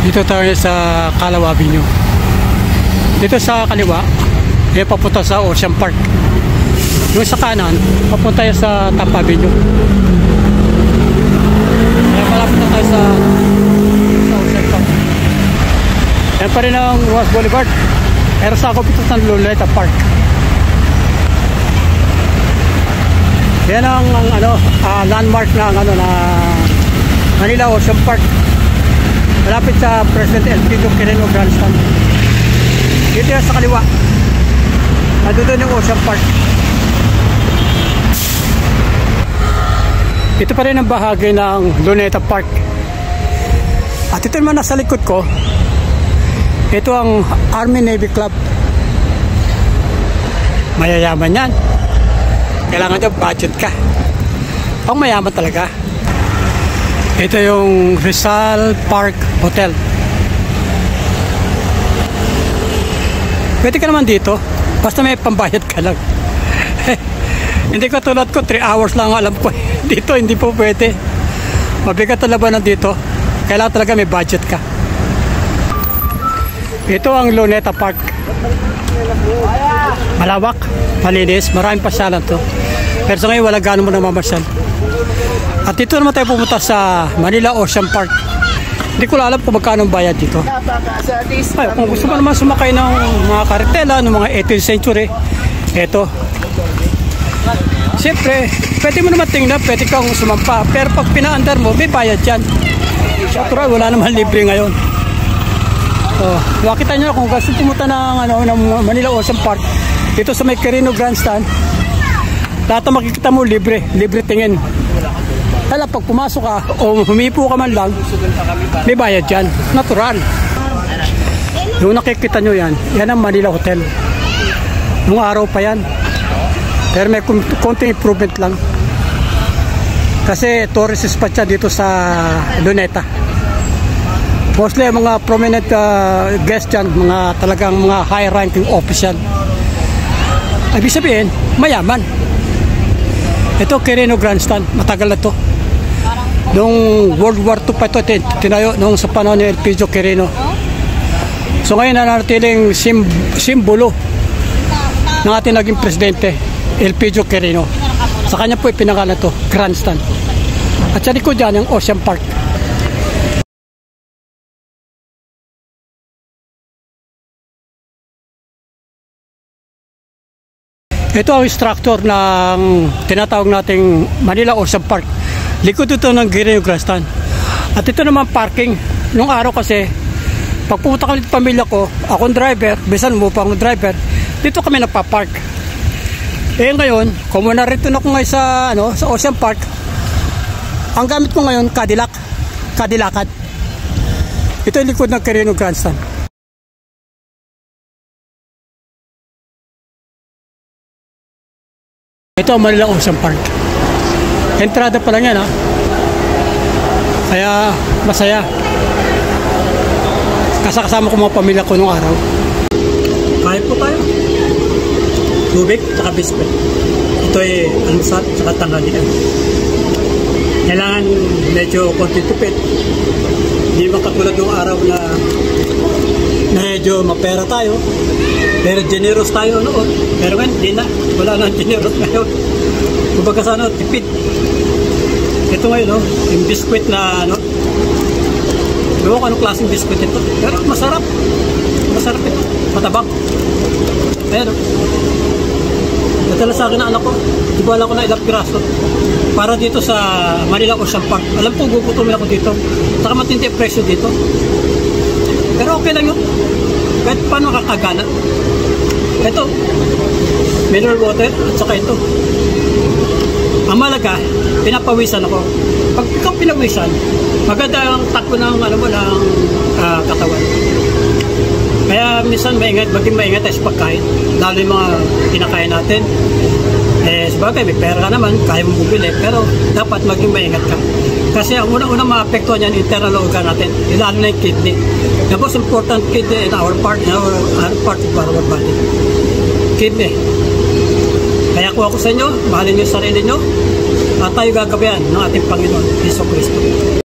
Dito tayo sa Calao Avenue. Dito sa kaliwa, papunta sa Ocean Park. Yung sa kanan, papunta tayo sa Tampa Avenue. Kaya malapit na tayo sa Ocean Park. Yan pa rin ang Rojas Boulevard. Pero sa ako ito sa Luneta Park. Yan ang landmark na na Manila Ocean Park. Malapit sa President Elpidio Quirino Grandstand. Dito yan sa kaliwa. Nandun yung Ocean Park. Ito pa rin ang bahagi ng Luneta Park. At ito naman nasa likod ko. Ito ang Army Navy Club. Mayayaman yan. Kailangan nyo budget ka. Pang mayaman talaga. Ito yung Rizal Park Hotel. Pwede ka naman dito. Basta may pambayad ka lang. Hindi ko tulad ko 3 hours lang alam ko. Dito hindi po pwede. Mabigat ang labanan dito. Kailangan talaga may budget ka. Ito ang Luneta Park. Malawak, malinis, maraming pasyalan to. Pero sa ngayon wala gano'n mo na mamasyal. At dito naman tayo pumunta sa Manila Ocean Park. Hindi ko alam kung magkano ang bayad dito. Ay, kung gusto mo naman sumakay ng mga karetela ng mga 18th century, eto. Siyempre, pwede mo naman tingnan, pwede kang sumampa. Pero pag pinaandar mo, may bayad yan. Natural, wala naman libre ngayon. So, makita nyo kung gusto pumunta ng Manila Ocean Park, dito sa may Quirino Grandstand, lahat na makikita mo libre tingin. Kaya pag pumasok ka o humipo ka man lang, may bayad yan. Natural. Yung nakikita nyo yan ang Manila Hotel. Nung araw pa yan. Pero may konting improvement lang. Kasi tourist spot siya dito sa Luneta. Mostly mga prominent guests dyan, mga talagang mga high ranking official. Ibig sabihin, mayaman. Ito Quirino Grandstand, matagal na to. Noong World War II pa ito tinayo noong sa panahon ni Elpidio Quirino. So ngayon nanatiling simbolo ng ating naging presidente, Elpidio Quirino. Sa kanya po ipinangalan to, Grandstand. At sa likod dyan yung Ocean Park. Ito ang structure ng tinatawag nating Manila Ocean Park. Likod ito ng Quirino Grandstand. At ito naman parking. Nung araw kasi, pag pumunta kami ng pamilya ko, akong driver, bisan mo pa akong driver, dito kami nagpa-park. Eh ngayon, kung narito na ako ngayon sa Ocean Park, ang gamit ko ngayon, Cadillac. Ito yung likod ng Quirino Grandstand. Ito ang Manila Ocean Park. Entrada pa lang yan Kaya masaya. Kasama ko mga pamilya ko nung araw. Kain po tayo. Tubig at biscuit. Ito ay almusal at tanghalian. Kailangan medyo konti tipid. Hindi ba katulad ng araw na medyo mapera tayo. Pero generous tayo noon. Pero ngayon, hindi na. Wala na generous ngayon. Kumbaga sana, tipid. Ito ngayon, yung biskuit na, ewan ko anong klaseng biskuit ito. Pero masarap. Masarap ito. Matabang. Ayan, natala sa akin na anak ko. Di ba alam ko na ilang piraso. Para dito sa Manila Ocean Park. Alam ko, gugutumin ako dito. Saka matindi ang presyo dito. Pero okay lang yun. Kahit paano kakagana. Ito, mineral water at saka ito. Ang malaga, pinapawisan ako. Pag ikaw pinawisan, maganda ang takbo ng katawan. Kaya minsan maging maingat tayo sa pagkain. Lalo yung mga kinakain natin. Sabagay, may pera ka naman, kaya mong bumili. Pero dapat maging maingat ka. Kasi ang unang maapektuhan yan, internal organ natin. Lalo na yung kidney. The most important kidney in our part of our body. Kidney. Kaya kung ako sa inyo, mahalin niyo sarili niyo, at tayo gagabayan ng ating Panginoon, Jesu Cristo.